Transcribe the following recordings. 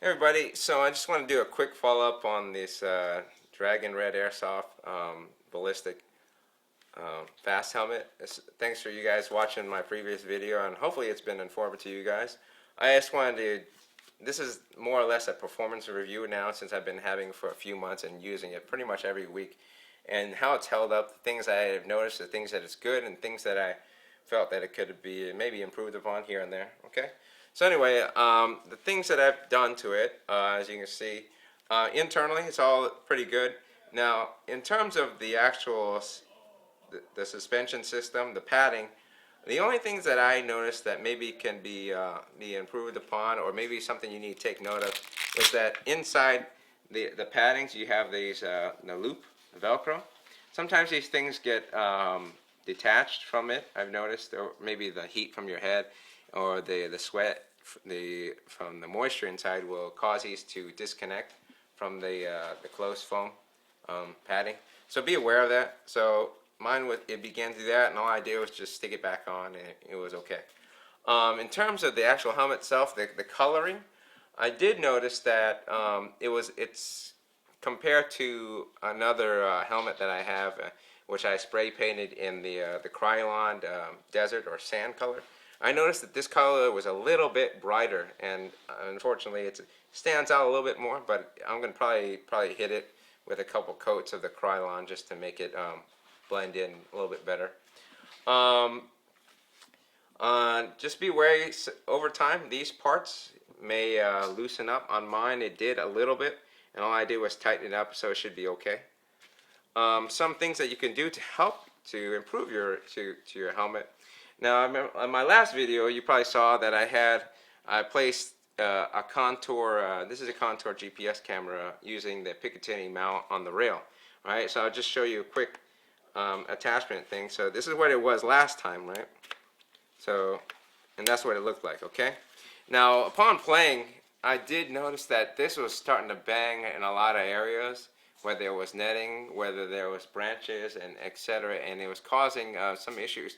Hey everybody, so I just want to do a quick follow-up on this Dragonredairsoft ballistic fast helmet. Thanks for you guys watching my previous video, and hopefully it's been informative to you guys. I just wanted to, this is more or less a performance review now, since I've been having it for a few months and using it pretty much every week, and how it's held up, the things I have noticed, the things that it's good, and things that I felt that it could be maybe improved upon here and there. Okay. So anyway, the things that I've done to it, as you can see, internally it's all pretty good. Now, in terms of the actual the suspension system, the padding, the only things that I noticed that maybe can be improved upon, or maybe something you need to take note of, is that inside the paddings you have these the loop, the Velcro. Sometimes these things get detached from it, I've noticed, or maybe the heat from your head or the sweat from the moisture inside will cause these to disconnect from the closed foam padding. So be aware of that. So mine, it began to do that, and all I did was just stick it back on, and it was okay. In terms of the actual helmet itself, the coloring, I did notice that it's compared to another helmet that I have, which I spray painted in the Krylon desert or sand color. I noticed that this color was a little bit brighter, and unfortunately it stands out a little bit more, but I'm going to probably hit it with a couple coats of the Krylon just to make it blend in a little bit better. Just be wary, over time these parts may loosen up. On mine it did a little bit, and all I did was tighten it up, so it should be okay. Some things that you can do to help to improve your helmet. Now, in my last video, you probably saw that I placed a Contour. This is a Contour GPS camera using the Picatinny mount on the rail. Right. So I'll just show you a quick attachment thing. So this is what it was last time, right? So, and that's what it looked like. Okay. Now, upon playing, I did notice that this was starting to bang in a lot of areas, whether there was netting, whether there was branches, and etc. And it was causing some issues.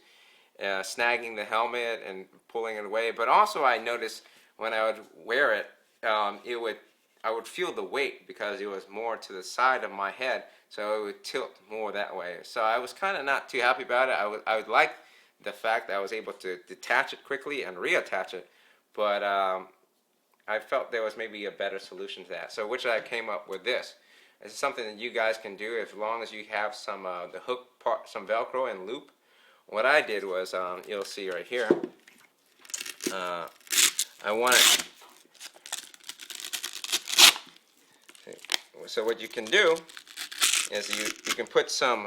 Snagging the helmet and pulling it away, but also I noticed when I would wear it, I would feel the weight because it was more to the side of my head, so it would tilt more that way. So I was kind of not too happy about it. I would like the fact that I was able to detach it quickly and reattach it, but I felt there was maybe a better solution to that. So which I came up with this. This is something that you guys can do as long as you have some the hook part, some Velcro and loop. What I did was, you'll see right here, I wanted, so what you can do is you can put some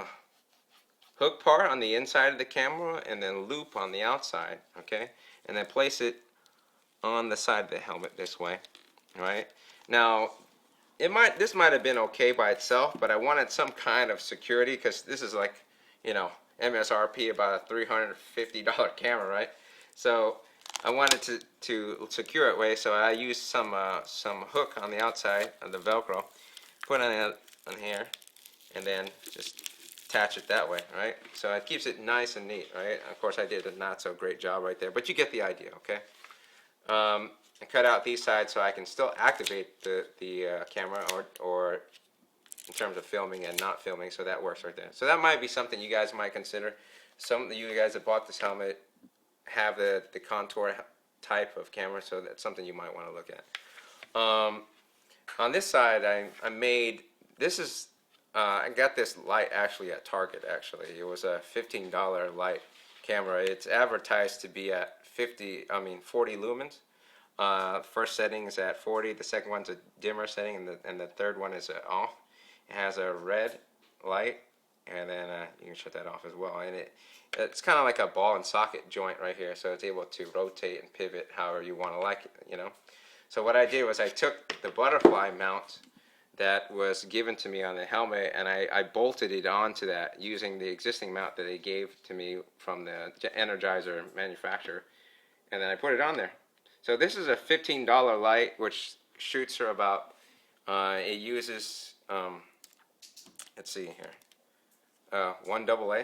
hook part on the inside of the camera and then loop on the outside, okay, and then place it on the side of the helmet this way, right? Now, this might have been okay by itself, but I wanted some kind of security, because this is like, you know, MSRP about a $350 camera, right? So I wanted to secure it way, so I used some hook on the outside of the Velcro, put it on here, and then just attach it that way, right? So it keeps it nice and neat, right? Of course, I did a not so great job right there, but you get the idea, okay? I cut out these sides so I can still activate the camera or in terms of filming and not filming, so that works right there. So that might be something you guys might consider. Some of you guys that bought this helmet have the Contour type of camera, so that's something you might want to look at. On this side, I made, this is, I got this light actually at Target, actually. It was a $15 light camera. It's advertised to be at 40 lumens. First setting is at 40, the second one's a dimmer setting, and the third one is off. It has a red light, and then you can shut that off as well. And it's kind of like a ball and socket joint right here, so it's able to rotate and pivot however you want to like it, you know. So what I did was I took the butterfly mount that was given to me on the helmet, and I bolted it onto that using the existing mount that they gave to me from the Energizer manufacturer, and then I put it on there. So this is a $15 light, which shoots for about, it uses, let's see here, 1 AA,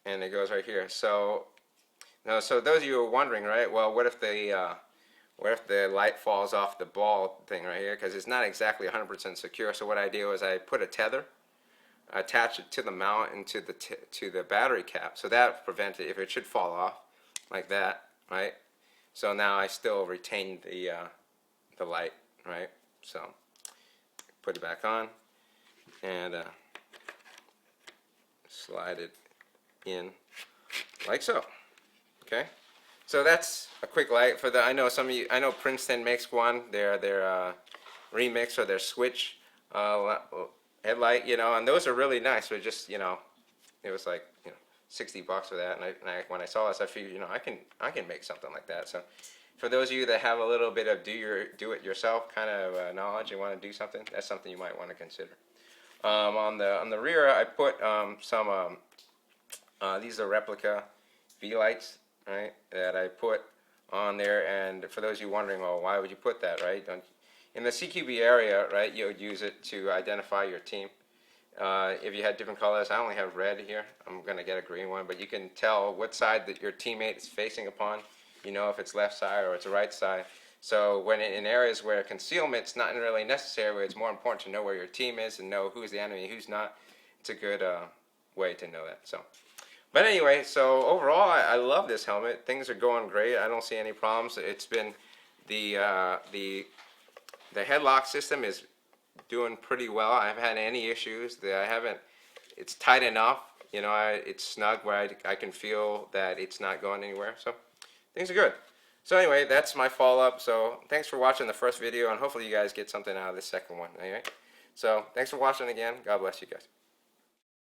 and it goes right here. So those of you who are wondering, right? Well, what if what if the light falls off the ball thing right here, because it's not exactly 100% secure. So what I do is I put a tether, attach it to the mount and to the battery cap, so that prevents it if it should fall off like that, right? So now I still retain the light, right? So put it back on and slide it in like so. Okay, so that's a quick light for the. I know some of you. I know Princeton makes one. Their remix or their switch headlight, you know, and those are really nice. But just, you know, it was like, you know, $60 for that. And when I saw this, I figured, you know, I can make something like that. So for those of you that have a little bit of do it yourself kind of knowledge and want to do something, that's something you might want to consider. On the rear, I put some these are Replica V lights, right, that I put on there. And for those of you wondering, well, why would you put that, right? In the CQB area, right, you would use it to identify your team. If you had different colors, I only have red here. I'm going to get a green one, but you can tell what side that your teammate is facing upon. You know if it's left side or it's right side. So when in areas where concealment's not really necessary, where it's more important to know where your team is and know who's the enemy and who's not, it's a good way to know that. So, but anyway, so overall, I love this helmet. Things are going great. I don't see any problems. It's been the headlock system is doing pretty well. I haven't had any issues. It's tight enough, you know, it's snug where I can feel that it's not going anywhere. So things are good. So anyway, that's my follow-up. So thanks for watching the first video, and hopefully you guys get something out of the second one. All right? So thanks for watching again. God bless you guys.